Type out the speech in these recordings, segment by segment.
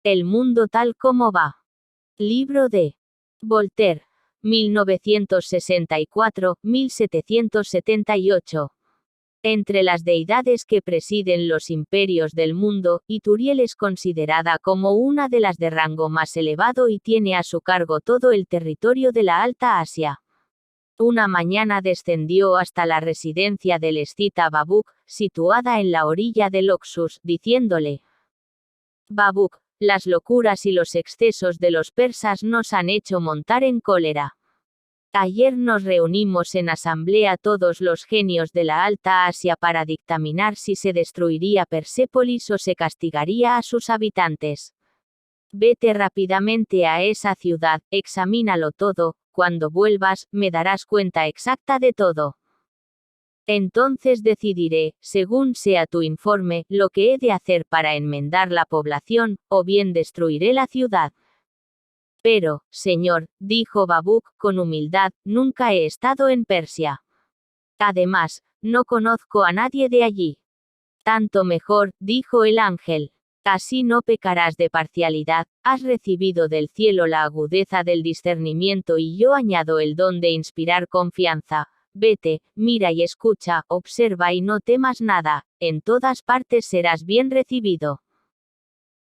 El mundo tal como va. Libro de Voltaire, 1964-1778. Entre las deidades que presiden los imperios del mundo, Ituriel es considerada como una de las de rango más elevado y tiene a su cargo todo el territorio de la Alta Asia. Una mañana descendió hasta la residencia del escita Babuk, situada en la orilla del Oxus, diciéndole: Babuk, las locuras y los excesos de los persas nos han hecho montar en cólera. Ayer nos reunimos en asamblea todos los genios de la Alta Asia para dictaminar si se destruiría Persépolis o se castigaría a sus habitantes. Vete rápidamente a esa ciudad, examínalo todo, cuando vuelvas, me darás cuenta exacta de todo. Entonces decidiré, según sea tu informe, lo que he de hacer para enmendar la población, o bien destruiré la ciudad. Pero, señor, dijo Babuk con humildad, nunca he estado en Persia. Además, no conozco a nadie de allí. Tanto mejor, dijo el ángel. Así no pecarás de parcialidad, has recibido del cielo la agudeza del discernimiento y yo añado el don de inspirar confianza. Vete, mira y escucha, observa y no temas nada, en todas partes serás bien recibido.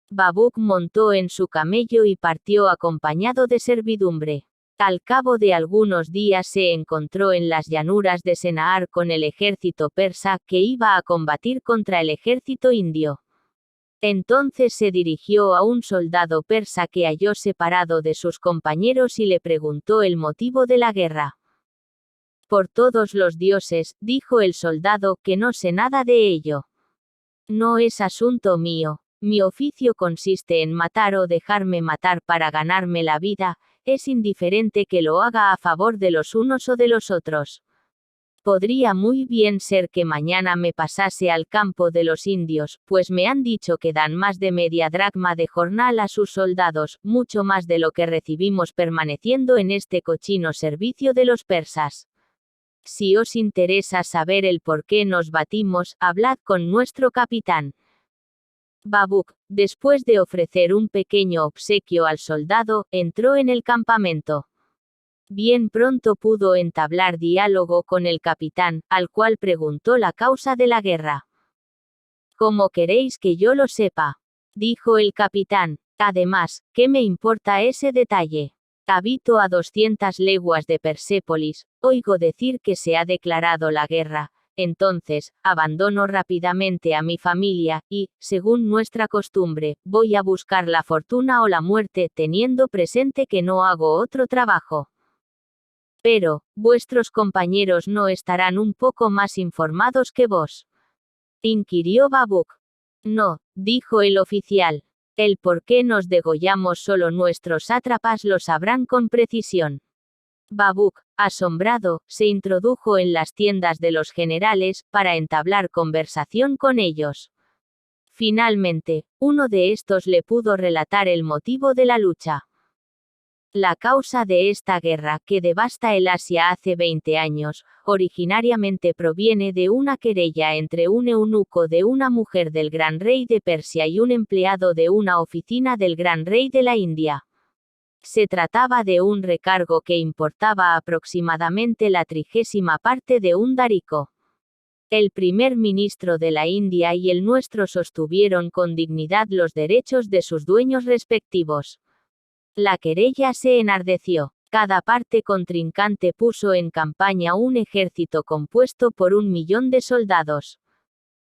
Babuk montó en su camello y partió acompañado de servidumbre. Al cabo de algunos días se encontró en las llanuras de Sennaar con el ejército persa que iba a combatir contra el ejército indio. Entonces se dirigió a un soldado persa que halló separado de sus compañeros y le preguntó el motivo de la guerra. Por todos los dioses, dijo el soldado, que no sé nada de ello. No es asunto mío. Mi oficio consiste en matar o dejarme matar para ganarme la vida, es indiferente que lo haga a favor de los unos o de los otros. Podría muy bien ser que mañana me pasase al campo de los indios, pues me han dicho que dan más de media dracma de jornal a sus soldados, mucho más de lo que recibimos permaneciendo en este cochino servicio de los persas. Si os interesa saber el por qué nos batimos, hablad con nuestro capitán. Babuk, después de ofrecer un pequeño obsequio al soldado, entró en el campamento. Bien pronto pudo entablar diálogo con el capitán, al cual preguntó la causa de la guerra. ¿Cómo queréis que yo lo sepa?, dijo el capitán. Además, ¿qué me importa ese detalle? Habito a 200 leguas de Persépolis, oigo decir que se ha declarado la guerra. Entonces, abandono rápidamente a mi familia, y, según nuestra costumbre, voy a buscar la fortuna o la muerte, teniendo presente que no hago otro trabajo. Pero, ¿vuestros compañeros no estarán un poco más informados que vos?, inquirió Babuk. No, dijo el oficial. El por qué nos degollamos solo nuestros sátrapas lo sabrán con precisión. Babuk, asombrado, se introdujo en las tiendas de los generales, para entablar conversación con ellos. Finalmente, uno de estos le pudo relatar el motivo de la lucha. La causa de esta guerra, que devasta el Asia hace 20 años, originariamente proviene de una querella entre un eunuco de una mujer del gran rey de Persia y un empleado de una oficina del gran rey de la India. Se trataba de un recargo que importaba aproximadamente la 30ª parte de un darico. El primer ministro de la India y el nuestro sostuvieron con dignidad los derechos de sus dueños respectivos. La querella se enardeció. Cada parte contrincante puso en campaña un ejército compuesto por 1 millón de soldados.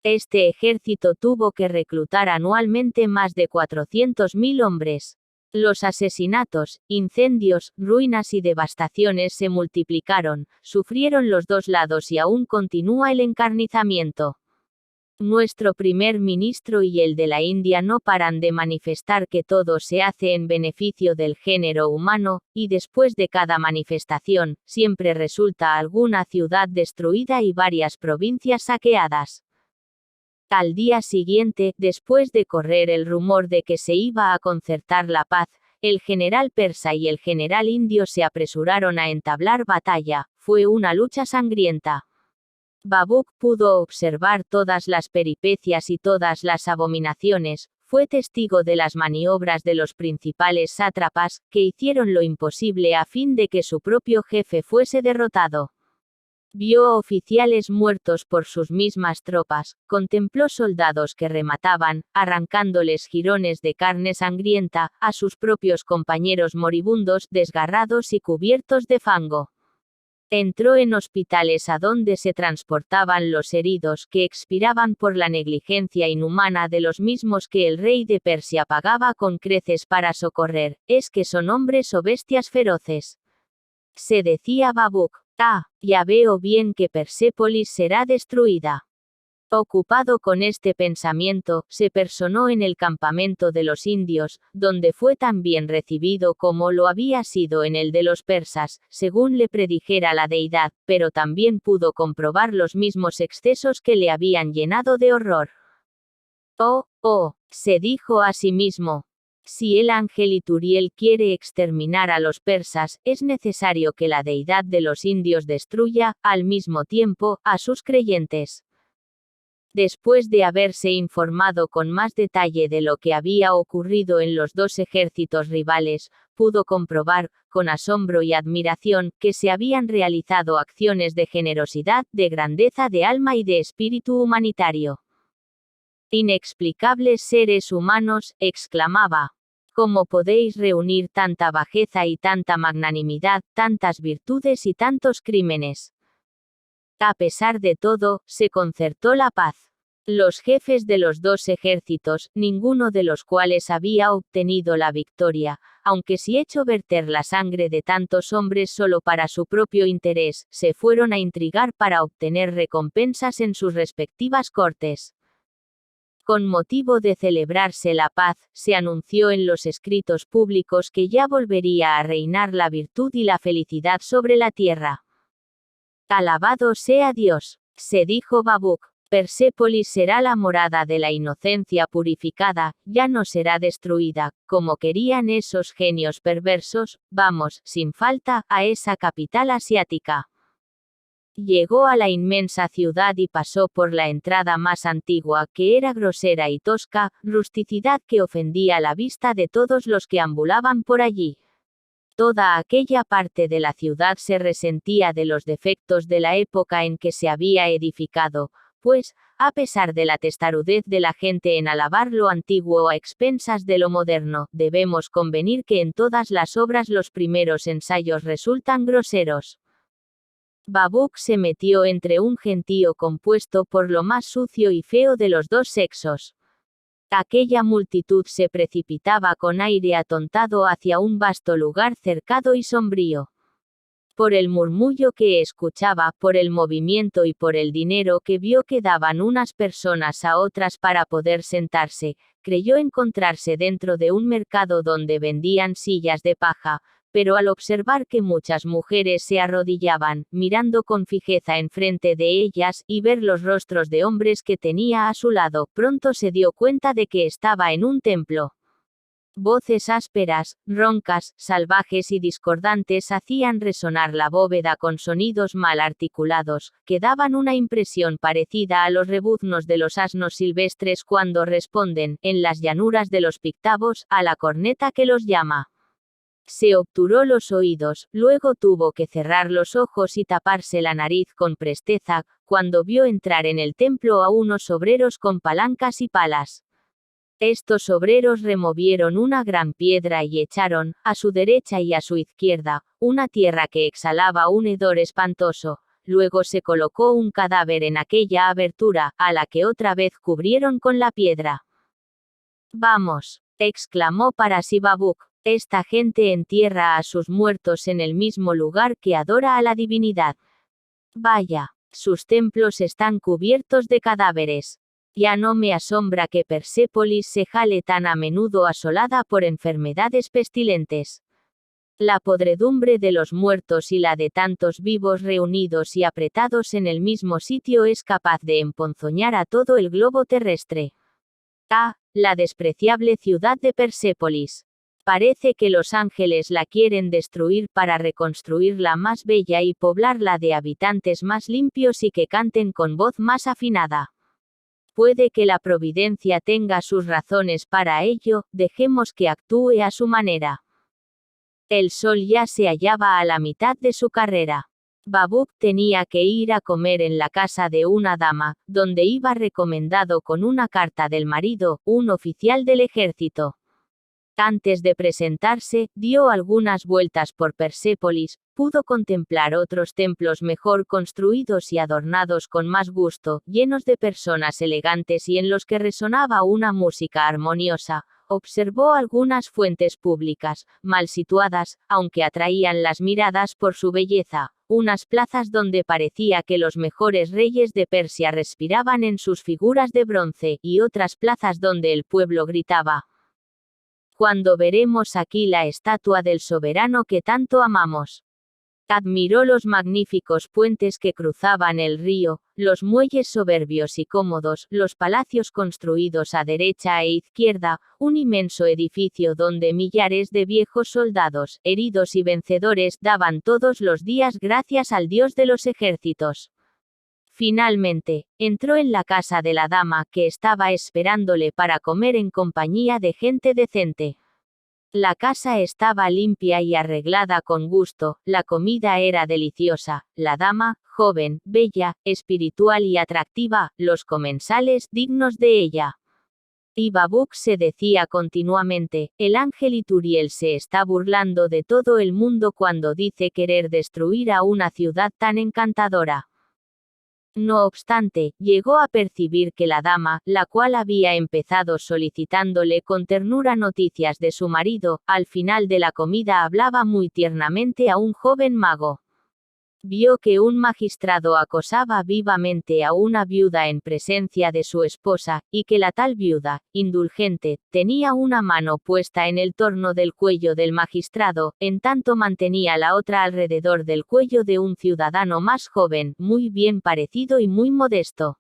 Este ejército tuvo que reclutar anualmente más de 400.000 hombres. Los asesinatos, incendios, ruinas y devastaciones se multiplicaron, sufrieron los dos lados y aún continúa el encarnizamiento. Nuestro primer ministro y el de la India no paran de manifestar que todo se hace en beneficio del género humano, y después de cada manifestación, siempre resulta alguna ciudad destruida y varias provincias saqueadas. Al día siguiente, después de correr el rumor de que se iba a concertar la paz, el general persa y el general indio se apresuraron a entablar batalla. Fue una lucha sangrienta. Babuk pudo observar todas las peripecias y todas las abominaciones, fue testigo de las maniobras de los principales sátrapas, que hicieron lo imposible a fin de que su propio jefe fuese derrotado. Vio oficiales muertos por sus mismas tropas, contempló soldados que remataban, arrancándoles jirones de carne sangrienta, a sus propios compañeros moribundos, desgarrados y cubiertos de fango. Entró en hospitales a donde se transportaban los heridos que expiraban por la negligencia inhumana de los mismos que el rey de Persia pagaba con creces para socorrer. ¿Es que son hombres o bestias feroces?, se decía Babuk. Ya veo bien que Persépolis será destruida. Ocupado con este pensamiento, se personó en el campamento de los indios, donde fue tan bien recibido como lo había sido en el de los persas, según le predijera la deidad, pero también pudo comprobar los mismos excesos que le habían llenado de horror. Se dijo a sí mismo. Si el ángel Ituriel quiere exterminar a los persas, es necesario que la deidad de los indios destruya, al mismo tiempo, a sus creyentes. Después de haberse informado con más detalle de lo que había ocurrido en los dos ejércitos rivales, pudo comprobar, con asombro y admiración, que se habían realizado acciones de generosidad, de grandeza de alma y de espíritu humanitario. Inexplicables seres humanos, exclamaba. ¿Cómo podéis reunir tanta bajeza y tanta magnanimidad, tantas virtudes y tantos crímenes? A pesar de todo, se concertó la paz. Los jefes de los dos ejércitos, ninguno de los cuales había obtenido la victoria, aunque sí hecho verter la sangre de tantos hombres solo para su propio interés, se fueron a intrigar para obtener recompensas en sus respectivas cortes. Con motivo de celebrarse la paz, se anunció en los escritos públicos que ya volvería a reinar la virtud y la felicidad sobre la tierra. Alabado sea Dios, se dijo Babuk. Persépolis será la morada de la inocencia purificada, ya no será destruida, como querían esos genios perversos. Vamos, sin falta, a esa capital asiática. Llegó a la inmensa ciudad y pasó por la entrada más antigua, que era grosera y tosca, rusticidad que ofendía la vista de todos los que ambulaban por allí. Toda aquella parte de la ciudad se resentía de los defectos de la época en que se había edificado, pues, a pesar de la testarudez de la gente en alabar lo antiguo a expensas de lo moderno, debemos convenir que en todas las obras los primeros ensayos resultan groseros. Babuk se metió entre un gentío compuesto por lo más sucio y feo de los dos sexos. Aquella multitud se precipitaba con aire atontado hacia un vasto lugar cercado y sombrío. Por el murmullo que escuchaba, por el movimiento y por el dinero que vio que daban unas personas a otras para poder sentarse, creyó encontrarse dentro de un mercado donde vendían sillas de paja, pero al observar que muchas mujeres se arrodillaban, mirando con fijeza enfrente de ellas, y ver los rostros de hombres que tenía a su lado, pronto se dio cuenta de que estaba en un templo. Voces ásperas, roncas, salvajes y discordantes hacían resonar la bóveda con sonidos mal articulados, que daban una impresión parecida a los rebuznos de los asnos silvestres cuando responden, en las llanuras de los Pictavos, a la corneta que los llama. Se obturó los oídos, luego tuvo que cerrar los ojos y taparse la nariz con presteza, cuando vio entrar en el templo a unos obreros con palancas y palas. Estos obreros removieron una gran piedra y echaron, a su derecha y a su izquierda, una tierra que exhalaba un hedor espantoso. Luego se colocó un cadáver en aquella abertura, a la que otra vez cubrieron con la piedra. «Vamos», exclamó para sí Babuk. Esta gente entierra a sus muertos en el mismo lugar que adora a la divinidad. Vaya, sus templos están cubiertos de cadáveres. Ya no me asombra que Persépolis se jale tan a menudo asolada por enfermedades pestilentes. La podredumbre de los muertos y la de tantos vivos reunidos y apretados en el mismo sitio es capaz de emponzoñar a todo el globo terrestre. La despreciable ciudad de Persépolis. Parece que los ángeles la quieren destruir para reconstruirla más bella y poblarla de habitantes más limpios y que canten con voz más afinada. Puede que la providencia tenga sus razones para ello, dejemos que actúe a su manera. El sol ya se hallaba a la mitad de su carrera. Babuk tenía que ir a comer en la casa de una dama, donde iba recomendado con una carta del marido, un oficial del ejército. Antes de presentarse, dio algunas vueltas por Persépolis, pudo contemplar otros templos mejor construidos y adornados con más gusto, llenos de personas elegantes y en los que resonaba una música armoniosa. Observó algunas fuentes públicas, mal situadas, aunque atraían las miradas por su belleza, unas plazas donde parecía que los mejores reyes de Persia respiraban en sus figuras de bronce, y otras plazas donde el pueblo gritaba: «¿Cuándo veremos aquí la estatua del soberano que tanto amamos?». Admiró los magníficos puentes que cruzaban el río, los muelles soberbios y cómodos, los palacios construidos a derecha e izquierda, un inmenso edificio donde millares de viejos soldados, heridos y vencedores, daban todos los días gracias al Dios de los ejércitos. Finalmente, entró en la casa de la dama que estaba esperándole para comer en compañía de gente decente. La casa estaba limpia y arreglada con gusto, la comida era deliciosa, la dama, joven, bella, espiritual y atractiva, los comensales dignos de ella. Y Babuk se decía continuamente: el ángel Ituriel se está burlando de todo el mundo cuando dice querer destruir a una ciudad tan encantadora. No obstante, llegó a percibir que la dama, la cual había empezado solicitándole con ternura noticias de su marido, al final de la comida hablaba muy tiernamente a un joven mago. Vio que un magistrado acosaba vivamente a una viuda en presencia de su esposa, y que la tal viuda, indulgente, tenía una mano puesta en el torno del cuello del magistrado, en tanto mantenía la otra alrededor del cuello de un ciudadano más joven, muy bien parecido y muy modesto.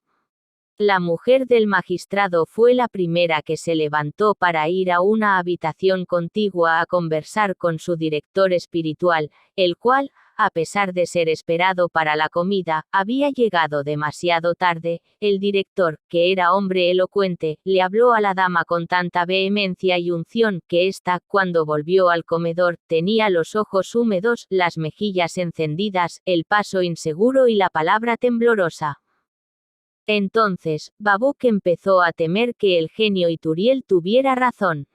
La mujer del magistrado fue la primera que se levantó para ir a una habitación contigua a conversar con su director espiritual, el cual, a pesar de ser esperado para la comida, había llegado demasiado tarde. El director, que era hombre elocuente, le habló a la dama con tanta vehemencia y unción, que ésta, cuando volvió al comedor, tenía los ojos húmedos, las mejillas encendidas, el paso inseguro y la palabra temblorosa. Entonces, Babuk empezó a temer que el genio Ituriel tuviera razón.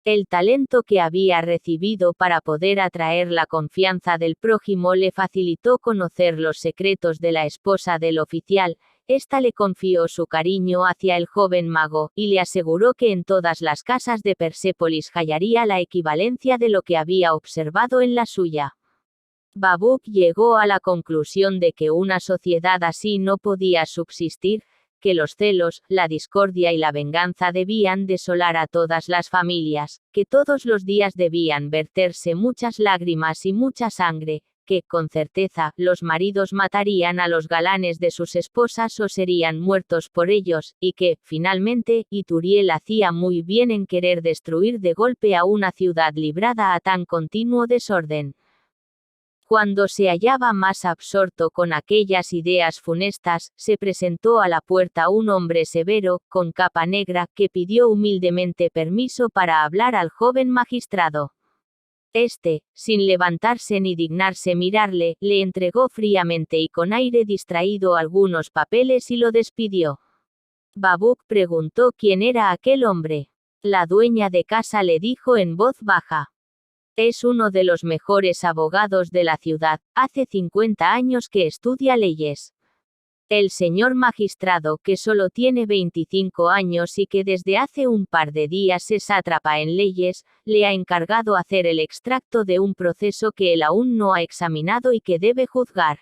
El talento que había recibido para poder atraer la confianza del prójimo le facilitó conocer los secretos de la esposa del oficial. Ésta le confió su cariño hacia el joven mago, y le aseguró que en todas las casas de Persépolis hallaría la equivalencia de lo que había observado en la suya. Babuk llegó a la conclusión de que una sociedad así no podía subsistir, que los celos, la discordia y la venganza debían desolar a todas las familias, que todos los días debían verterse muchas lágrimas y mucha sangre, que, con certeza, los maridos matarían a los galanes de sus esposas o serían muertos por ellos, y que, finalmente, Ituriel hacía muy bien en querer destruir de golpe a una ciudad librada a tan continuo desorden. Cuando se hallaba más absorto con aquellas ideas funestas, se presentó a la puerta un hombre severo, con capa negra, que pidió humildemente permiso para hablar al joven magistrado. Este, sin levantarse ni dignarse mirarle, le entregó fríamente y con aire distraído algunos papeles y lo despidió. Babuk preguntó quién era aquel hombre. La dueña de casa le dijo en voz baja: «Es uno de los mejores abogados de la ciudad, hace 50 años que estudia leyes. El señor magistrado, que solo tiene 25 años y que desde hace un par de días es sátrapa en leyes, le ha encargado hacer el extracto de un proceso que él aún no ha examinado y que debe juzgar».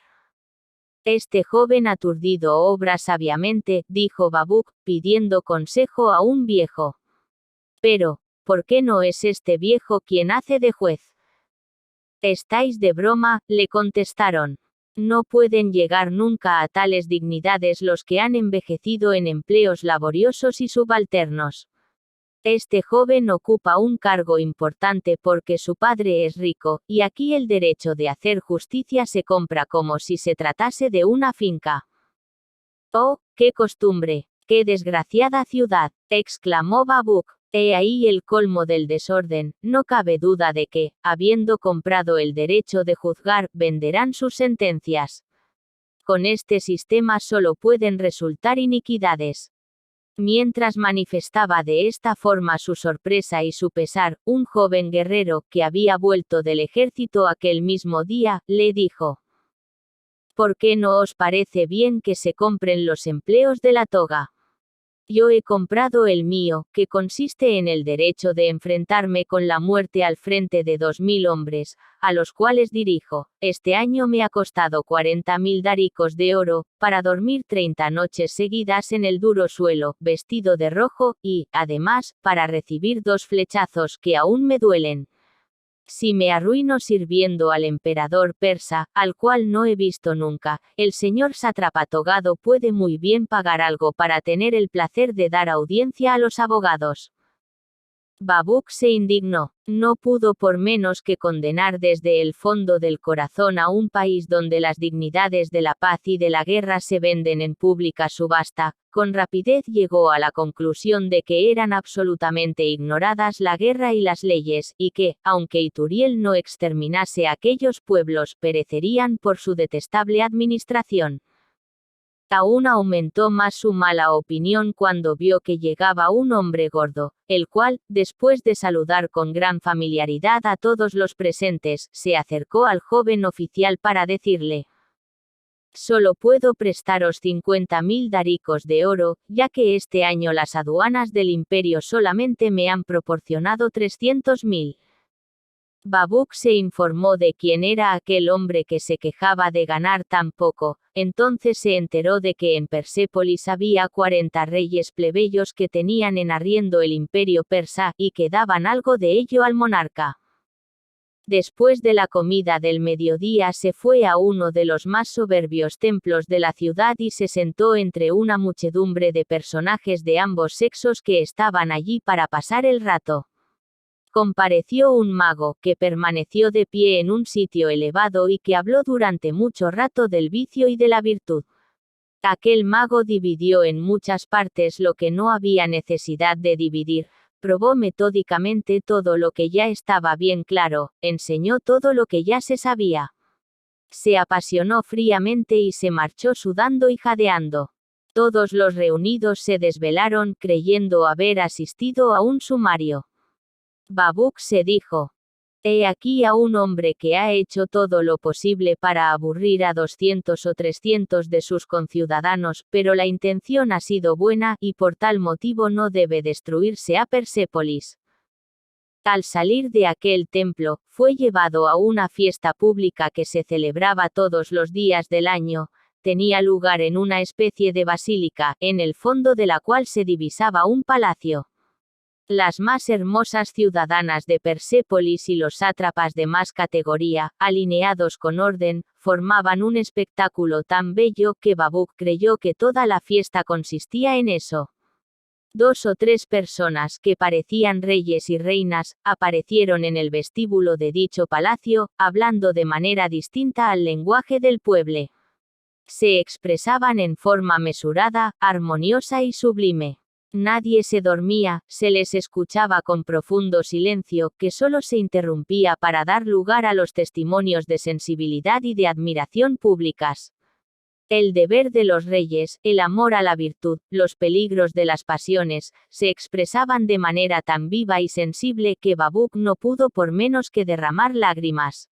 Este joven aturdido obra sabiamente, dijo Babuk, pidiendo consejo a un viejo. «Pero, ¿por qué no es este viejo quien hace de juez?». «Estáis de broma», le contestaron. «No pueden llegar nunca a tales dignidades los que han envejecido en empleos laboriosos y subalternos. Este joven ocupa un cargo importante porque su padre es rico, y aquí el derecho de hacer justicia se compra como si se tratase de una finca». «Oh, qué costumbre», ¡Qué desgraciada ciudad!, exclamó Babuk. He ahí el colmo del desorden, no cabe duda de que, habiendo comprado el derecho de juzgar, venderán sus sentencias. Con este sistema solo pueden resultar iniquidades. Mientras manifestaba de esta forma su sorpresa y su pesar, un joven guerrero, que había vuelto del ejército aquel mismo día, le dijo: ¿Por qué no os parece bien que se compren los empleos de la toga? Yo he comprado el mío, que consiste en el derecho de enfrentarme con la muerte al frente de 2000 hombres, a los cuales dirijo. Este año me ha costado 40.000 daricos de oro, para dormir 30 noches seguidas en el duro suelo, vestido de rojo, y, además, para recibir 2 flechazos que aún me duelen. Si me arruino sirviendo al emperador persa, al cual no he visto nunca, el señor sátrapa togado puede muy bien pagar algo para tener el placer de dar audiencia a los abogados. Babuk se indignó. No pudo por menos que condenar desde el fondo del corazón a un país donde las dignidades de la paz y de la guerra se venden en pública subasta. Con rapidez llegó a la conclusión de que eran absolutamente ignoradas la guerra y las leyes, y que, aunque Ituriel no exterminase a aquellos pueblos, perecerían por su detestable administración. Aún aumentó más su mala opinión cuando vio que llegaba un hombre gordo, el cual, después de saludar con gran familiaridad a todos los presentes, se acercó al joven oficial para decirle: Solo puedo prestaros 50.000 daricos de oro, ya que este año las aduanas del imperio solamente me han proporcionado 300.000. Babuk se informó de quién era aquel hombre que se quejaba de ganar tan poco. Entonces se enteró de que en Persépolis había 40 reyes plebeyos que tenían en arriendo el imperio persa, y que daban algo de ello al monarca. Después de la comida del mediodía se fue a uno de los más soberbios templos de la ciudad y se sentó entre una muchedumbre de personajes de ambos sexos que estaban allí para pasar el rato. Compareció un mago, que permaneció de pie en un sitio elevado y que habló durante mucho rato del vicio y de la virtud. Aquel mago dividió en muchas partes lo que no había necesidad de dividir, probó metódicamente todo lo que ya estaba bien claro, enseñó todo lo que ya se sabía. Se apasionó fríamente y se marchó sudando y jadeando. Todos los reunidos se desvelaron creyendo haber asistido a un sumario. Babuk se dijo: He aquí a un hombre que ha hecho todo lo posible para aburrir a 200 o 300 de sus conciudadanos, pero la intención ha sido buena, y por tal motivo no debe destruirse a Persépolis. Al salir de aquel templo, fue llevado a una fiesta pública que se celebraba todos los días del año. Tenía lugar en una especie de basílica, en el fondo de la cual se divisaba un palacio. Las más hermosas ciudadanas de Persépolis y los sátrapas de más categoría, alineados con orden, formaban un espectáculo tan bello que Babuk creyó que toda la fiesta consistía en eso. 2 o 3 personas que parecían reyes y reinas, aparecieron en el vestíbulo de dicho palacio, hablando de manera distinta al lenguaje del pueblo. Se expresaban en forma mesurada, armoniosa y sublime. Nadie se dormía, se les escuchaba con profundo silencio, que solo se interrumpía para dar lugar a los testimonios de sensibilidad y de admiración públicas. El deber de los reyes, el amor a la virtud, los peligros de las pasiones, se expresaban de manera tan viva y sensible que Babuk no pudo por menos que derramar lágrimas.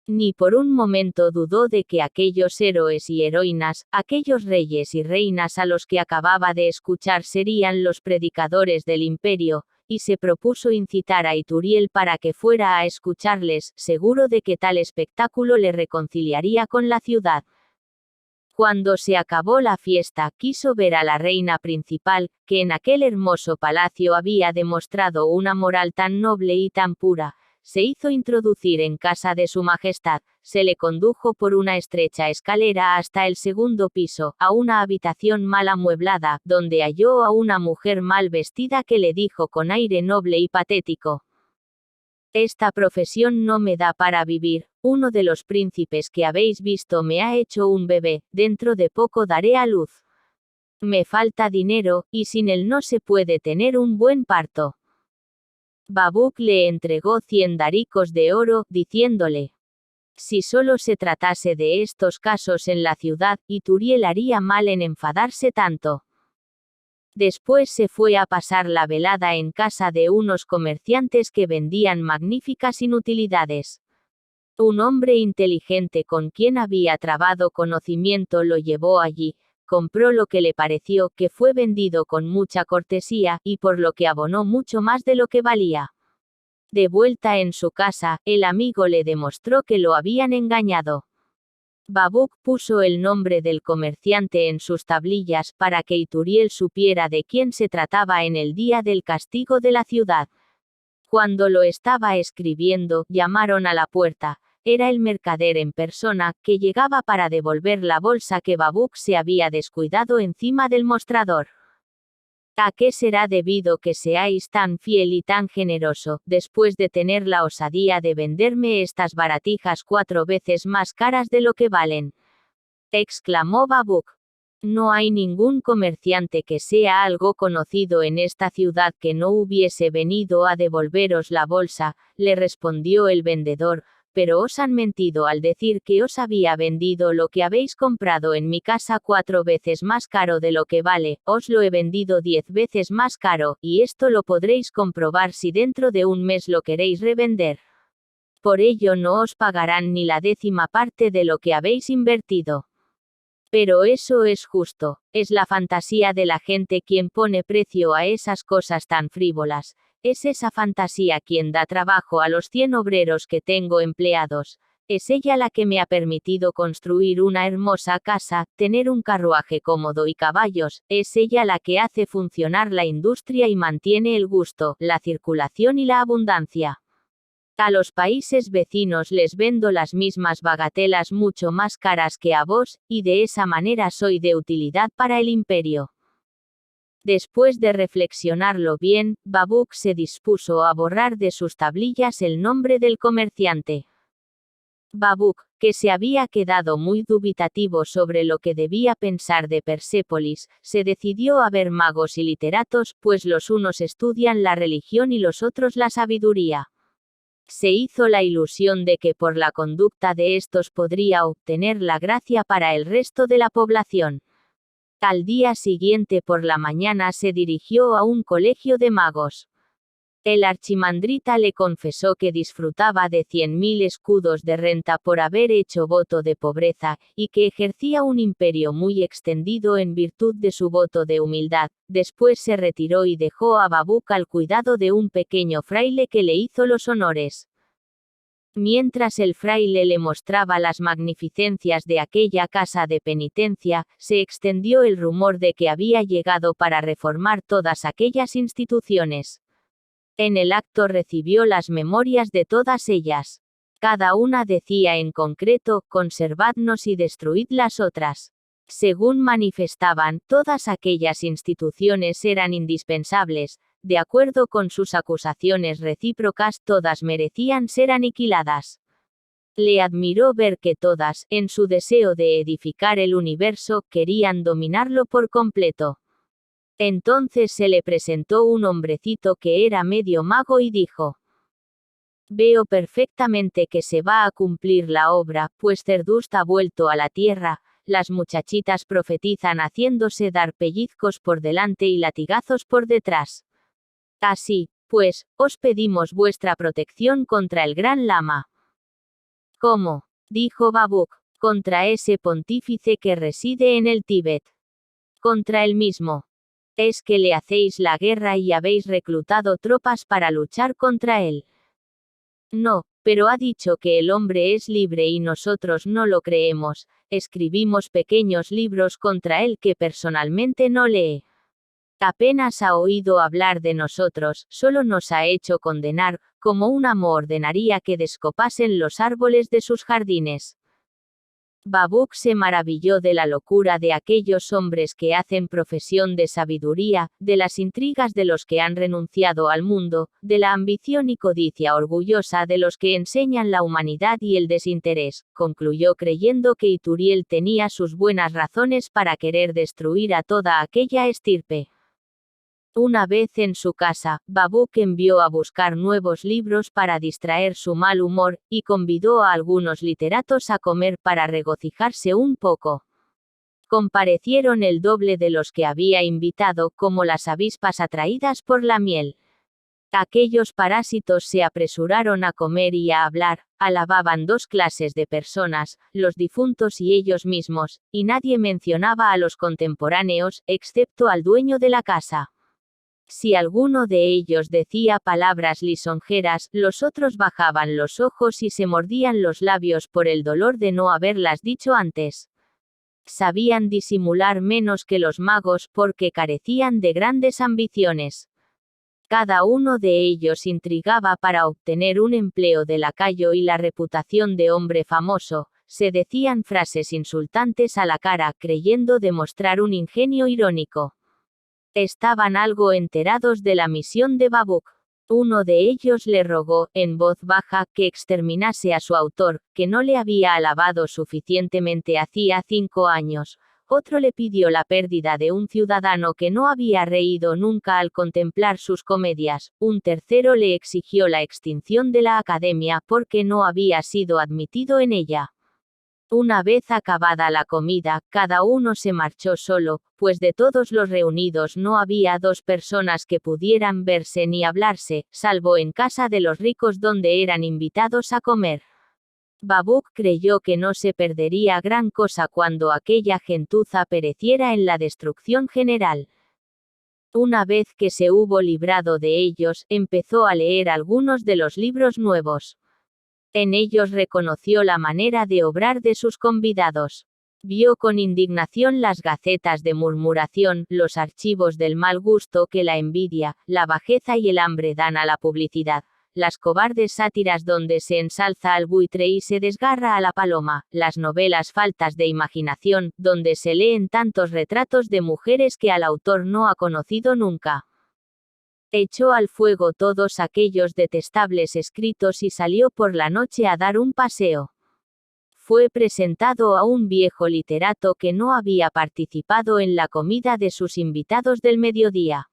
Ni por un momento dudó de que aquellos héroes y heroínas, aquellos reyes y reinas a los que acababa de escuchar serían los predicadores del imperio, y se propuso incitar a Ituriel para que fuera a escucharles, seguro de que tal espectáculo le reconciliaría con la ciudad. Cuando se acabó la fiesta, quiso ver a la reina principal, que en aquel hermoso palacio había demostrado una moral tan noble y tan pura. Se hizo introducir en casa de su majestad, se le condujo por una estrecha escalera hasta el segundo piso, a una habitación mal amueblada, donde halló a una mujer mal vestida que le dijo con aire noble y patético: Esta profesión no me da para vivir, uno de los príncipes que habéis visto me ha hecho un bebé, dentro de poco daré a luz. Me falta dinero, y sin él no se puede tener un buen parto. Babuk le entregó 100 daricos de oro, diciéndole: si solo se tratase de estos casos en la ciudad, Ituriel haría mal en enfadarse tanto. Después se fue a pasar la velada en casa de unos comerciantes que vendían magníficas inutilidades. Un hombre inteligente con quien había trabado conocimiento lo llevó allí, compró lo que le pareció, que fue vendido con mucha cortesía, y por lo que abonó mucho más de lo que valía. De vuelta en su casa, el amigo le demostró que lo habían engañado. Babuk puso el nombre del comerciante en sus tablillas para que Ituriel supiera de quién se trataba en el día del castigo de la ciudad. Cuando lo estaba escribiendo, llamaron a la puerta. Era el mercader en persona, que llegaba para devolver la bolsa que Babuk se había descuidado encima del mostrador. ¿A qué será debido que seáis tan fiel y tan generoso, después de tener la osadía de venderme estas baratijas 4 veces más caras de lo que valen? Exclamó Babuk. No hay ningún comerciante que sea algo conocido en esta ciudad que no hubiese venido a devolveros la bolsa, le respondió el vendedor, pero os han mentido al decir que os había vendido lo que habéis comprado en mi casa 4 veces más caro de lo que vale, os lo he vendido 10 veces más caro, y esto lo podréis comprobar si dentro de un mes lo queréis revender. Por ello no os pagarán ni la 10ª parte de lo que habéis invertido. Pero eso es justo, es la fantasía de la gente quien pone precio a esas cosas tan frívolas. Es esa fantasía quien da trabajo a los 100 obreros que tengo empleados. Es ella la que me ha permitido construir una hermosa casa, tener un carruaje cómodo y caballos. Es ella la que hace funcionar la industria y mantiene el gusto, la circulación y la abundancia. A los países vecinos les vendo las mismas bagatelas mucho más caras que a vos, y de esa manera soy de utilidad para el imperio. Después de reflexionarlo bien, Babuk se dispuso a borrar de sus tablillas el nombre del comerciante. Babuk, que se había quedado muy dubitativo sobre lo que debía pensar de Persépolis, se decidió a ver magos y literatos, pues los unos estudian la religión y los otros la sabiduría. Se hizo la ilusión de que por la conducta de estos podría obtener la gracia para el resto de la población. Al día siguiente por la mañana se dirigió a un colegio de magos. El archimandrita le confesó que disfrutaba de 100.000 escudos de renta por haber hecho voto de pobreza, y que ejercía un imperio muy extendido en virtud de su voto de humildad. Después se retiró y dejó a Babuk al cuidado de un pequeño fraile que le hizo los honores. Mientras el fraile le mostraba las magnificencias de aquella casa de penitencia, se extendió el rumor de que había llegado para reformar todas aquellas instituciones. En el acto recibió las memorias de todas ellas. Cada una decía en concreto: conservadnos y destruid las otras. Según manifestaban, todas aquellas instituciones eran indispensables. De acuerdo con sus acusaciones recíprocas, todas merecían ser aniquiladas. Le admiró ver que todas, en su deseo de edificar el universo, querían dominarlo por completo. Entonces se le presentó un hombrecito que era medio mago y dijo: veo perfectamente que se va a cumplir la obra, pues Zerdust ha vuelto a la tierra. Las muchachitas profetizan haciéndose dar pellizcos por delante y latigazos por detrás. Así, pues, os pedimos vuestra protección contra el gran lama. ¿Cómo? Dijo Babuk. Contra ese pontífice que reside en el Tíbet. Contra él mismo. Es que le hacéis la guerra y habéis reclutado tropas para luchar contra él. No, pero ha dicho que el hombre es libre y nosotros no lo creemos. Escribimos pequeños libros contra él que personalmente no lee. Apenas ha oído hablar de nosotros, solo nos ha hecho condenar, como un amo ordenaría que descopasen los árboles de sus jardines. Babuk se maravilló de la locura de aquellos hombres que hacen profesión de sabiduría, de las intrigas de los que han renunciado al mundo, de la ambición y codicia orgullosa de los que enseñan la humanidad y el desinterés. Concluyó creyendo que Ituriel tenía sus buenas razones para querer destruir a toda aquella estirpe. Una vez en su casa, Babuk envió a buscar nuevos libros para distraer su mal humor, y convidó a algunos literatos a comer para regocijarse un poco. Comparecieron el doble de los que había invitado, como las avispas atraídas por la miel. Aquellos parásitos se apresuraron a comer y a hablar, alababan dos clases de personas, los difuntos y ellos mismos, y nadie mencionaba a los contemporáneos, excepto al dueño de la casa. Si alguno de ellos decía palabras lisonjeras, los otros bajaban los ojos y se mordían los labios por el dolor de no haberlas dicho antes. Sabían disimular menos que los magos porque carecían de grandes ambiciones. Cada uno de ellos intrigaba para obtener un empleo de lacayo y la reputación de hombre famoso, se decían frases insultantes a la cara creyendo demostrar un ingenio irónico. Estaban algo enterados de la misión de Babuk. Uno de ellos le rogó, en voz baja, que exterminase a su autor, que no le había alabado suficientemente hacía 5 años. Otro le pidió la pérdida de un ciudadano que no había reído nunca al contemplar sus comedias. Un tercero le exigió la extinción de la academia porque no había sido admitido en ella. Una vez acabada la comida, cada uno se marchó solo, pues de todos los reunidos no había 2 personas que pudieran verse ni hablarse, salvo en casa de los ricos donde eran invitados a comer. Babuk creyó que no se perdería gran cosa cuando aquella gentuza pereciera en la destrucción general. Una vez que se hubo librado de ellos, empezó a leer algunos de los libros nuevos. En ellos reconoció la manera de obrar de sus convidados. Vio con indignación las gacetas de murmuración, los archivos del mal gusto que la envidia, la bajeza y el hambre dan a la publicidad, las cobardes sátiras donde se ensalza al buitre y se desgarra a la paloma, las novelas faltas de imaginación, donde se leen tantos retratos de mujeres que al autor no ha conocido nunca. Echó al fuego todos aquellos detestables escritos y salió por la noche a dar un paseo. Fue presentado a un viejo literato que no había participado en la comida de sus invitados del mediodía.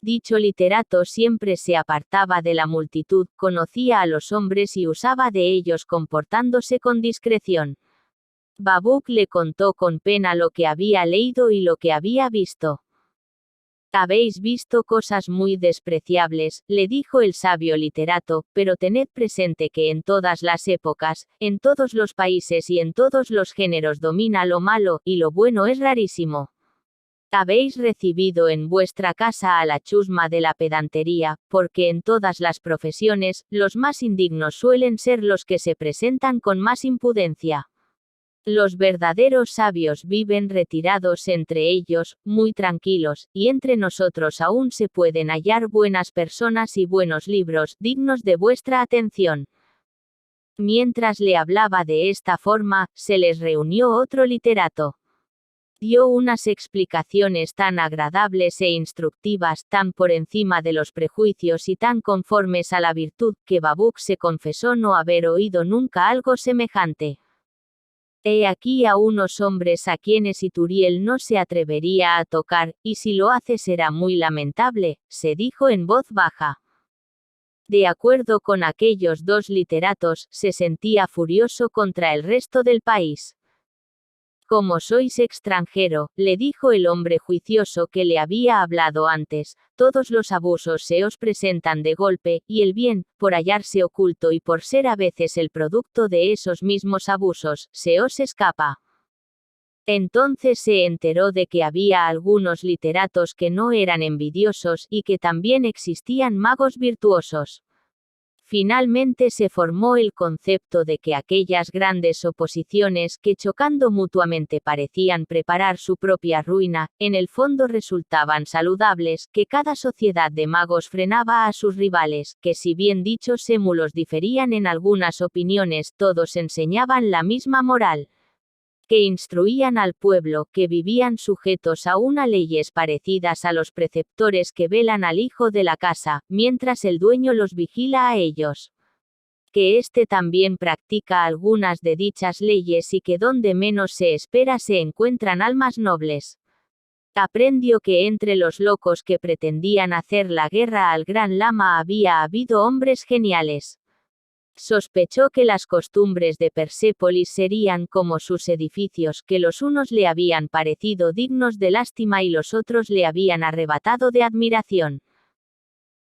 Dicho literato siempre se apartaba de la multitud, conocía a los hombres y usaba de ellos comportándose con discreción. Babuk le contó con pena lo que había leído y lo que había visto. Habéis visto cosas muy despreciables, le dijo el sabio literato, pero tened presente que en todas las épocas, en todos los países y en todos los géneros domina lo malo, y lo bueno es rarísimo. Habéis recibido en vuestra casa a la chusma de la pedantería, porque en todas las profesiones, los más indignos suelen ser los que se presentan con más impudencia. Los verdaderos sabios viven retirados entre ellos, muy tranquilos, y entre nosotros aún se pueden hallar buenas personas y buenos libros, dignos de vuestra atención. Mientras le hablaba de esta forma, se les reunió otro literato. Dio unas explicaciones tan agradables e instructivas, tan por encima de los prejuicios y tan conformes a la virtud, que Babuk se confesó no haber oído nunca algo semejante. He aquí a unos hombres a quienes Ituriel no se atrevería a tocar, y si lo hace será muy lamentable, se dijo en voz baja. De acuerdo con aquellos 2 literatos, se sentía furioso contra el resto del país. Como sois extranjero, le dijo el hombre juicioso que le había hablado antes, todos los abusos se os presentan de golpe, y el bien, por hallarse oculto y por ser a veces el producto de esos mismos abusos, se os escapa. Entonces se enteró de que había algunos literatos que no eran envidiosos y que también existían magos virtuosos. Finalmente se formó el concepto de que aquellas grandes oposiciones que chocando mutuamente parecían preparar su propia ruina, en el fondo resultaban saludables, que cada sociedad de magos frenaba a sus rivales, que si bien dichos émulos diferían en algunas opiniones, todos enseñaban la misma moral. que instruían al pueblo, que vivían sujetos a unas leyes parecidas a los preceptores que velan al hijo de la casa, mientras el dueño los vigila a ellos. Que éste también practica algunas de dichas leyes y que donde menos se espera se encuentran almas nobles. Aprendió que entre los locos que pretendían hacer la guerra al Gran Lama había habido hombres geniales. Sospechó que las costumbres de Persépolis serían como sus edificios, que los unos le habían parecido dignos de lástima y los otros le habían arrebatado de admiración.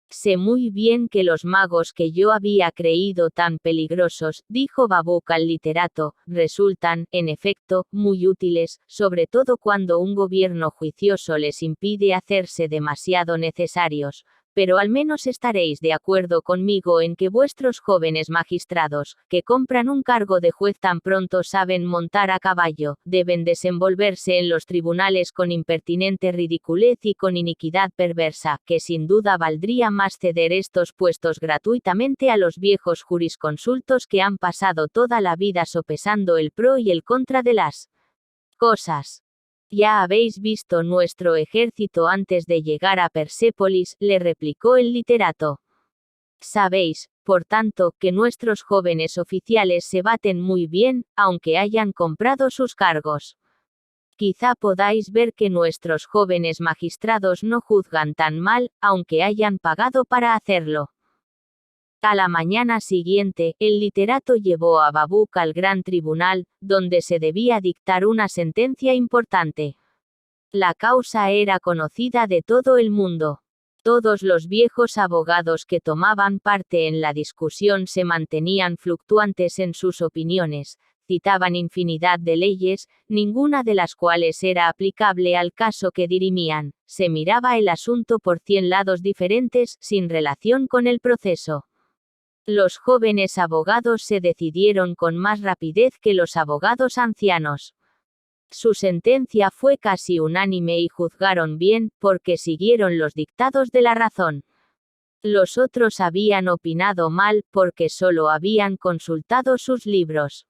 Sé muy bien que los magos que yo había creído tan peligrosos, dijo Babuk al literato, resultan, en efecto, muy útiles, sobre todo cuando un gobierno juicioso les impide hacerse demasiado necesarios. Pero al menos estaréis de acuerdo conmigo en que vuestros jóvenes magistrados, que compran un cargo de juez tan pronto saben montar a caballo, deben desenvolverse en los tribunales con impertinente ridiculez y con iniquidad perversa, que sin duda valdría más ceder estos puestos gratuitamente a los viejos jurisconsultos que han pasado toda la vida sopesando el pro y el contra de las cosas. Ya habéis visto nuestro ejército antes de llegar a Persépolis, le replicó el literato. Sabéis, por tanto, que nuestros jóvenes oficiales se baten muy bien, aunque hayan comprado sus cargos. Quizá podáis ver que nuestros jóvenes magistrados no juzgan tan mal, aunque hayan pagado para hacerlo. A la mañana siguiente, el literato llevó a Babuk al gran tribunal, donde se debía dictar una sentencia importante. La causa era conocida de todo el mundo. Todos los viejos abogados que tomaban parte en la discusión se mantenían fluctuantes en sus opiniones, citaban infinidad de leyes, ninguna de las cuales era aplicable al caso que dirimían, se miraba el asunto por 100 lados diferentes, sin relación con el proceso. Los jóvenes abogados se decidieron con más rapidez que los abogados ancianos. Su sentencia fue casi unánime y juzgaron bien, porque siguieron los dictados de la razón. Los otros habían opinado mal, porque solo habían consultado sus libros.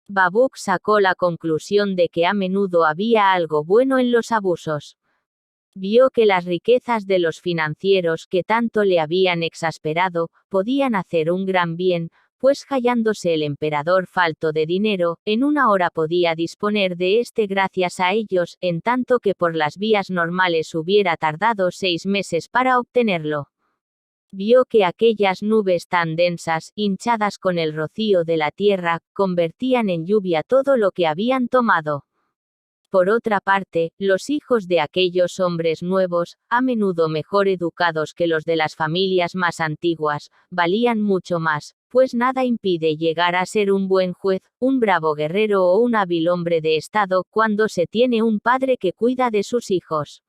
Babuk sacó la conclusión de que a menudo había algo bueno en los abusos. Vio que las riquezas de los financieros que tanto le habían exasperado, podían hacer un gran bien, pues hallándose el emperador falto de dinero, en una hora podía disponer de este gracias a ellos, en tanto que por las vías normales hubiera tardado 6 meses para obtenerlo. Vio que aquellas nubes tan densas, hinchadas con el rocío de la tierra, convertían en lluvia todo lo que habían tomado. Por otra parte, los hijos de aquellos hombres nuevos, a menudo mejor educados que los de las familias más antiguas, valían mucho más, pues nada impide llegar a ser un buen juez, un bravo guerrero o un hábil hombre de estado cuando se tiene un padre que cuida de sus hijos.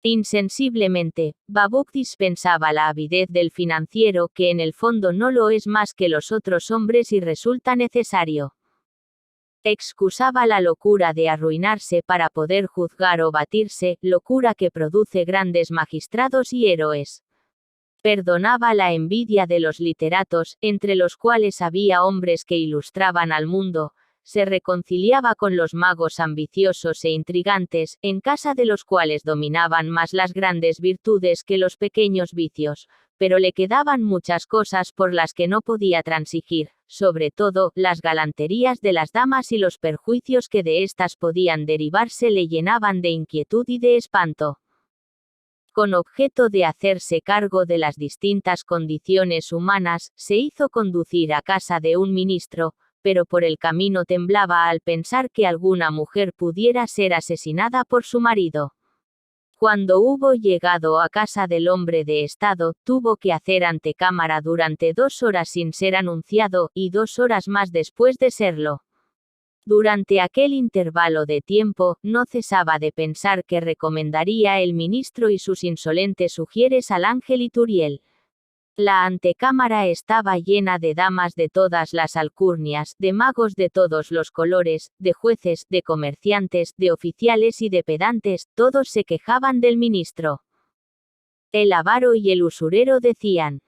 Insensiblemente, Babuk dispensaba la avidez del financiero que en el fondo no lo es más que los otros hombres y resulta necesario. Excusaba la locura de arruinarse para poder juzgar o batirse, locura que produce grandes magistrados y héroes. Perdonaba la envidia de los literatos, entre los cuales había hombres que ilustraban al mundo, se reconciliaba con los magos ambiciosos e intrigantes, en casa de los cuales dominaban más las grandes virtudes que los pequeños vicios, pero le quedaban muchas cosas por las que no podía transigir, sobre todo, las galanterías de las damas y los perjuicios que de éstas podían derivarse le llenaban de inquietud y de espanto. Con objeto de hacerse cargo de las distintas condiciones humanas, se hizo conducir a casa de un ministro, pero por el camino temblaba al pensar que alguna mujer pudiera ser asesinada por su marido. Cuando hubo llegado a casa del hombre de estado, tuvo que hacer antecámara durante 2 horas sin ser anunciado, y 2 horas más después de serlo. Durante aquel intervalo de tiempo, no cesaba de pensar que recomendaría el ministro y sus insolentes sugieres al ángel Ituriel. La antecámara estaba llena de damas de todas las alcurnias, de magos de todos los colores, de jueces, de comerciantes, de oficiales y de pedantes, todos se quejaban del ministro. El avaro y el usurero decían: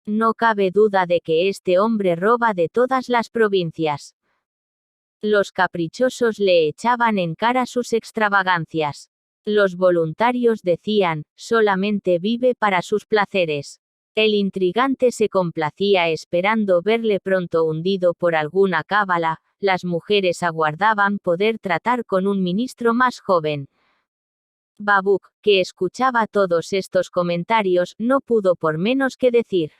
no cabe duda de que este hombre roba de todas las provincias. Los caprichosos le echaban en cara sus extravagancias. Los voluntarios decían, solamente vive para sus placeres. El intrigante se complacía esperando verle pronto hundido por alguna cábala, las mujeres aguardaban poder tratar con un ministro más joven. Babuk, que escuchaba todos estos comentarios, no pudo por menos que decir: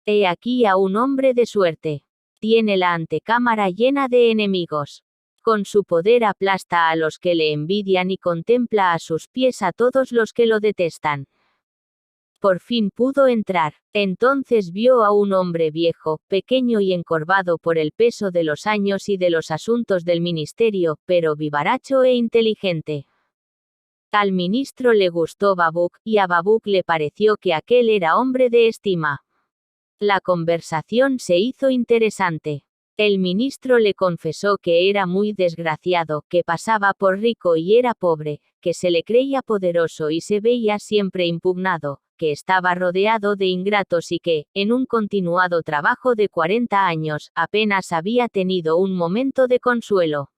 «He aquí a un hombre de suerte. Tiene la antecámara llena de enemigos. Con su poder aplasta a los que le envidian y contempla a sus pies a todos los que lo detestan». Por fin pudo entrar. Entonces vio a un hombre viejo, pequeño y encorvado por el peso de los años y de los asuntos del ministerio, pero vivaracho e inteligente. Al ministro le gustó Babuk, y a Babuk le pareció que aquel era hombre de estima. La conversación se hizo interesante. El ministro le confesó que era muy desgraciado, que pasaba por rico y era pobre, que se le creía poderoso y se veía siempre impugnado, que estaba rodeado de ingratos y que, en un continuado trabajo de 40 años, apenas había tenido un momento de consuelo.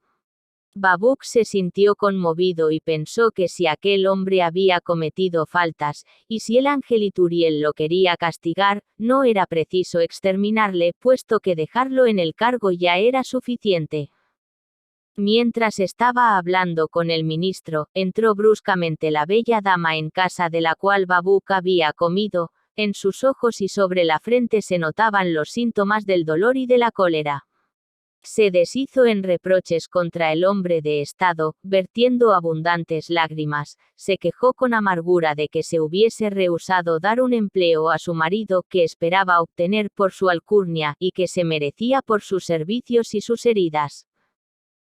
Babuk se sintió conmovido y pensó que si aquel hombre había cometido faltas, y si el ángel Ituriel lo quería castigar, no era preciso exterminarle, puesto que dejarlo en el cargo ya era suficiente. Mientras estaba hablando con el ministro, entró bruscamente la bella dama en casa de la cual Babuk había comido. En sus ojos y sobre la frente se notaban los síntomas del dolor y de la cólera. Se deshizo en reproches contra el hombre de Estado, vertiendo abundantes lágrimas, se quejó con amargura de que se hubiese rehusado dar un empleo a su marido que esperaba obtener por su alcurnia y que se merecía por sus servicios y sus heridas.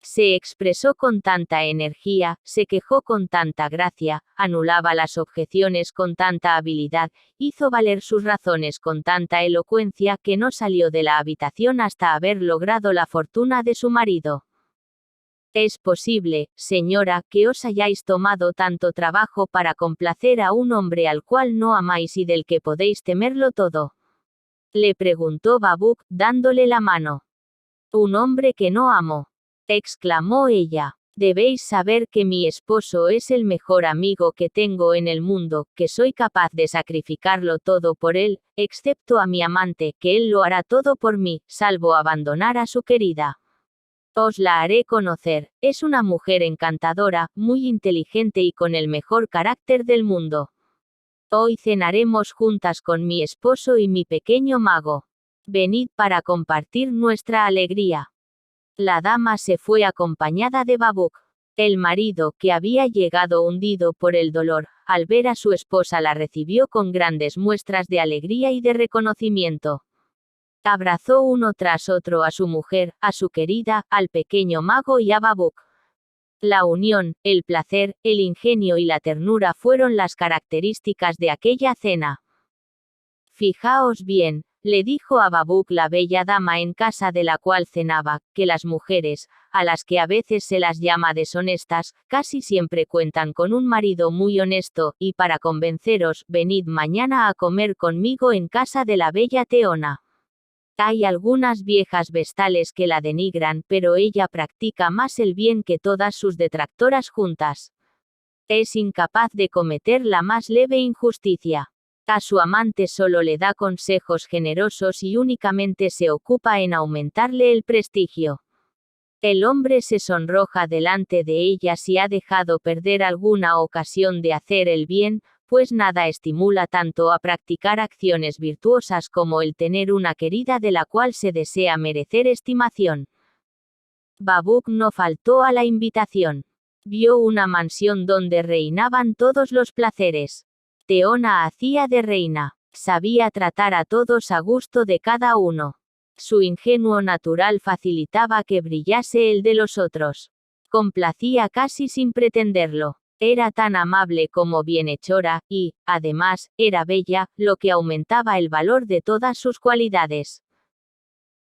Se expresó con tanta energía, se quejó con tanta gracia, anulaba las objeciones con tanta habilidad, hizo valer sus razones con tanta elocuencia que no salió de la habitación hasta haber logrado la fortuna de su marido. «¿Es posible, señora, que os hayáis tomado tanto trabajo para complacer a un hombre al cual no amáis y del que podéis temerlo todo?», le preguntó Babuk, dándole la mano. «¿Un hombre que no amo?», exclamó ella. «Debéis saber que mi esposo es el mejor amigo que tengo en el mundo, que soy capaz de sacrificarlo todo por él, excepto a mi amante, que él lo hará todo por mí, salvo abandonar a su querida. Os la haré conocer, es una mujer encantadora, muy inteligente y con el mejor carácter del mundo. Hoy cenaremos juntas con mi esposo y mi pequeño mago. Venid para compartir nuestra alegría». La dama se fue acompañada de Babuk. El marido, que había llegado hundido por el dolor, al ver a su esposa la recibió con grandes muestras de alegría y de reconocimiento. Abrazó uno tras otro a su mujer, a su querida, al pequeño mago y a Babuk. La unión, el placer, el ingenio y la ternura fueron las características de aquella cena. «Fijaos bien», le dijo a Babuk la bella dama en casa de la cual cenaba, «que las mujeres, a las que a veces se las llama deshonestas, casi siempre cuentan con un marido muy honesto, y para convenceros, venid mañana a comer conmigo en casa de la bella Teona. Hay algunas viejas vestales que la denigran, pero ella practica más el bien que todas sus detractoras juntas. Es incapaz de cometer la más leve injusticia. A su amante solo le da consejos generosos y únicamente se ocupa en aumentarle el prestigio. El hombre se sonroja delante de ella si ha dejado perder alguna ocasión de hacer el bien, pues nada estimula tanto a practicar acciones virtuosas como el tener una querida de la cual se desea merecer estimación». Babuk no faltó a la invitación. Vio una mansión donde reinaban todos los placeres. Teona hacía de reina. Sabía tratar a todos a gusto de cada uno. Su ingenuo natural facilitaba que brillase el de los otros. Complacía casi sin pretenderlo. Era tan amable como bienhechora, y, además, era bella, lo que aumentaba el valor de todas sus cualidades.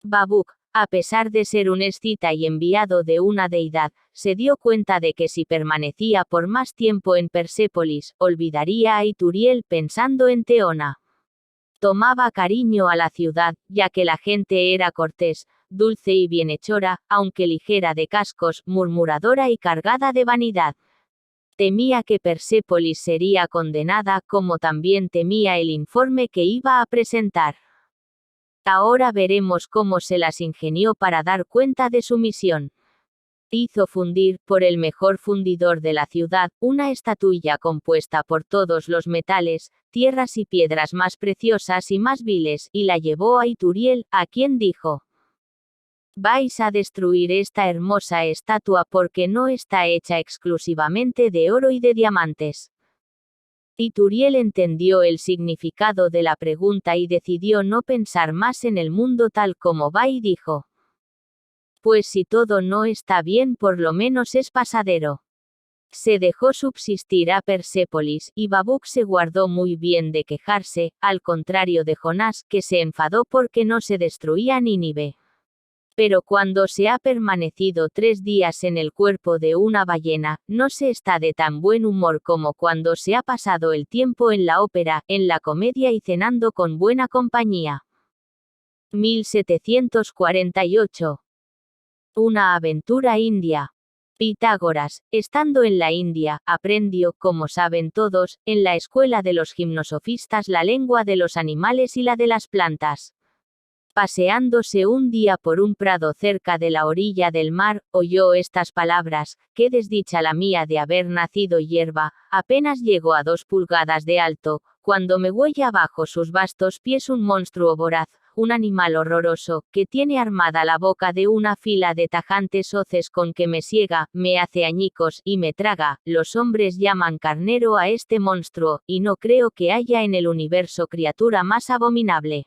Babuk, a pesar de ser un escita y enviado de una deidad, se dio cuenta de que si permanecía por más tiempo en Persépolis, olvidaría a Ituriel pensando en Teona. Tomaba cariño a la ciudad, ya que la gente era cortés, dulce y bienhechora, aunque ligera de cascos, murmuradora y cargada de vanidad. Temía que Persépolis sería condenada, como también temía el informe que iba a presentar. Ahora veremos cómo se las ingenió para dar cuenta de su misión. Hizo fundir, por el mejor fundidor de la ciudad, una estatuilla compuesta por todos los metales, tierras y piedras más preciosas y más viles, y la llevó a Ituriel, a quien dijo: «Vais a destruir esta hermosa estatua porque no está hecha exclusivamente de oro y de diamantes». Ituriel entendió el significado de la pregunta y decidió no pensar más en el mundo tal como va y dijo: «Pues si todo no está bien, por lo menos es pasadero». Se dejó subsistir a Persépolis, y Babuc se guardó muy bien de quejarse, al contrario de Jonás, que se enfadó porque no se destruía Nínive. Pero cuando se ha permanecido 3 días en el cuerpo de una ballena, no se está de tan buen humor como cuando se ha pasado el tiempo en la ópera, en la comedia y cenando con buena compañía. 1748. Una aventura india. Pitágoras, estando en la India, aprendió, como saben todos, en la escuela de los gimnosofistas la lengua de los animales y la de las plantas. Paseándose un día por un prado cerca de la orilla del mar, oyó estas palabras: «Qué desdicha la mía de haber nacido hierba, apenas llego a 2 pulgadas de alto, cuando me huella bajo sus vastos pies un monstruo voraz, un animal horroroso, que tiene armada la boca de una fila de tajantes hoces con que me siega, me hace añicos, y me traga. Los hombres llaman carnero a este monstruo, y no creo que haya en el universo criatura más abominable».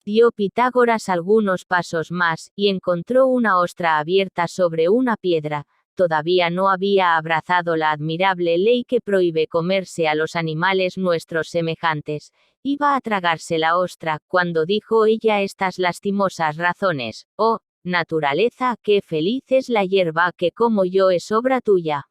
Dio Pitágoras algunos pasos más, y encontró una ostra abierta sobre una piedra. Todavía no había abrazado la admirable ley que prohíbe comerse a los animales nuestros semejantes. Iba a tragarse la ostra, cuando dijo ella estas lastimosas razones: «Oh, naturaleza, qué feliz es la hierba que como yo es obra tuya.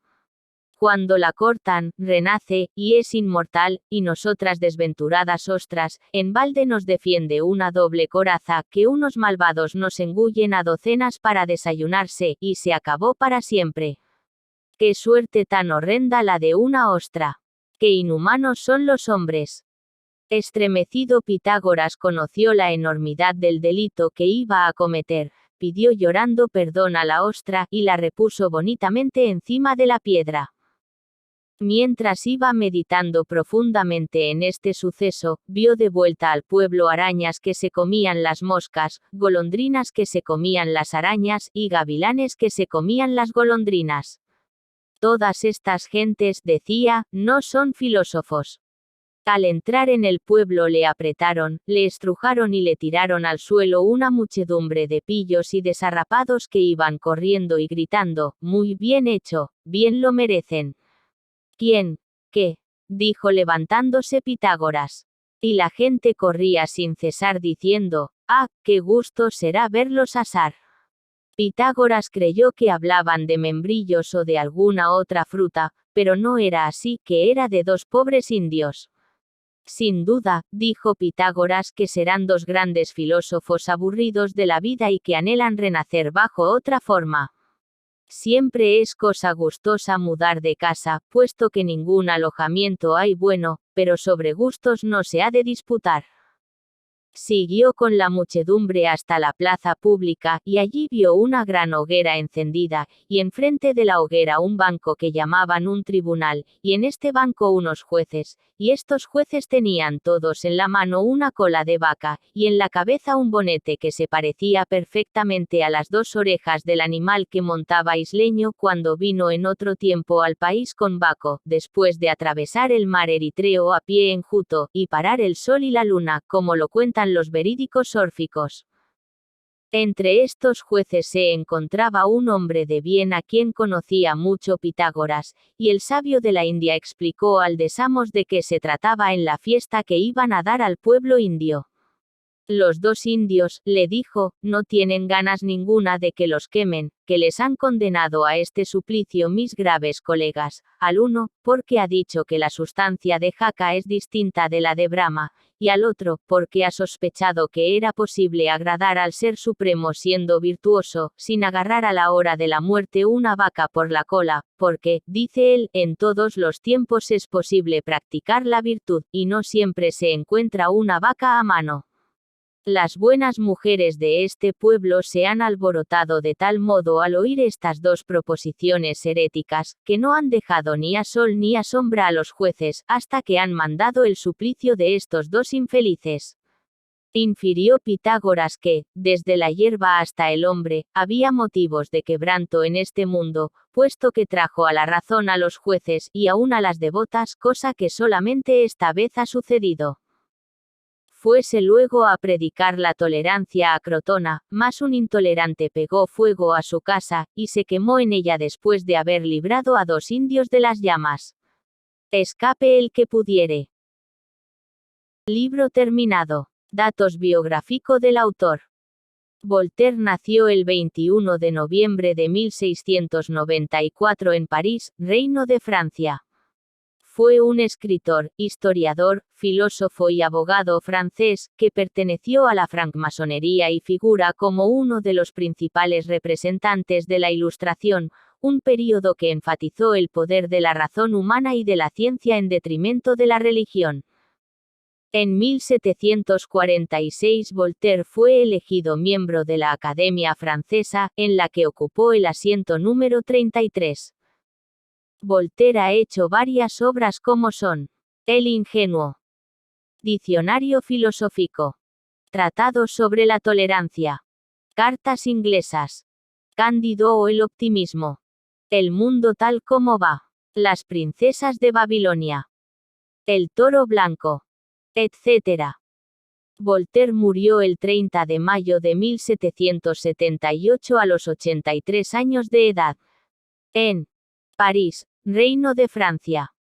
Cuando la cortan, renace, y es inmortal, y nosotras desventuradas ostras, en balde nos defiende una doble coraza, que unos malvados nos engullen a docenas para desayunarse, y se acabó para siempre. Qué suerte tan horrenda la de una ostra. Qué inhumanos son los hombres». Estremecido Pitágoras conoció la enormidad del delito que iba a cometer, pidió llorando perdón a la ostra, y la repuso bonitamente encima de la piedra. Mientras iba meditando profundamente en este suceso, vio de vuelta al pueblo arañas que se comían las moscas, golondrinas que se comían las arañas, y gavilanes que se comían las golondrinas. Todas estas gentes, decía, no son filósofos. Al entrar en el pueblo le apretaron, le estrujaron y le tiraron al suelo una muchedumbre de pillos y desarrapados que iban corriendo y gritando: «Muy bien hecho, bien lo merecen». «¿Quién? ¿Qué?», dijo levantándose Pitágoras. Y la gente corría sin cesar diciendo: «¡Ah, qué gusto será verlos asar». Pitágoras creyó que hablaban de membrillos o de alguna otra fruta, pero no era así, que era de 2 pobres indios. «Sin duda», dijo Pitágoras, «que serán 2 grandes filósofos aburridos de la vida y que anhelan renacer bajo otra forma». Siempre es cosa gustosa mudar de casa, puesto que ningún alojamiento hay bueno, pero sobre gustos no se ha de disputar. Siguió con la muchedumbre hasta la plaza pública, y allí vio una gran hoguera encendida, y enfrente de la hoguera un banco que llamaban un tribunal, y en este banco unos jueces, y estos jueces tenían todos en la mano una cola de vaca, y en la cabeza un bonete que se parecía perfectamente a las 2 orejas del animal que montaba Isleño cuando vino en otro tiempo al país con Baco, después de atravesar el mar Eritreo a pie enjuto, y parar el sol y la luna, como lo cuentan los verídicos órficos. Entre estos jueces se encontraba un hombre de bien a quien conocía mucho Pitágoras, y el sabio de la India explicó al de Samos de qué se trataba en la fiesta que iban a dar al pueblo indio. Los dos indios, le dijo, no tienen ganas ninguna de que los quemen, que les han condenado a este suplicio mis graves colegas, al uno, porque ha dicho que la sustancia de jaca es distinta de la de Brahma, y al otro, porque ha sospechado que era posible agradar al Ser Supremo siendo virtuoso, sin agarrar a la hora de la muerte una vaca por la cola, porque, dice él, en todos los tiempos es posible practicar la virtud, y no siempre se encuentra una vaca a mano. Las buenas mujeres de este pueblo se han alborotado de tal modo al oír estas dos proposiciones heréticas, que no han dejado ni a sol ni a sombra a los jueces, hasta que han mandado el suplicio de estos dos infelices. Infirió Pitágoras que, desde la hierba hasta el hombre, había motivos de quebranto en este mundo, puesto que trajo a la razón a los jueces y aún a las devotas, cosa que solamente esta vez ha sucedido. Fuese luego a predicar la tolerancia a Crotona, mas un intolerante pegó fuego a su casa, y se quemó en ella después de haber librado a dos indios de las llamas. Escape el que pudiere. Libro terminado. Datos biográfico del autor. Voltaire nació el 21 de noviembre de 1694 en París, Reino de Francia. Fue un escritor, historiador, filósofo y abogado francés, que perteneció a la francmasonería y figura como uno de los principales representantes de la Ilustración, un período que enfatizó el poder de la razón humana y de la ciencia en detrimento de la religión. En 1746 Voltaire fue elegido miembro de la Academia Francesa, en la que ocupó el asiento número 33. Voltaire ha hecho varias obras como son El ingenuo, Diccionario filosófico, Tratado sobre la tolerancia, Cartas inglesas, Cándido o el optimismo, El mundo tal como va, Las princesas de Babilonia, El toro blanco, etc. Voltaire murió el 30 de mayo de 1778 a los 83 años de edad, en París, Reino de Francia.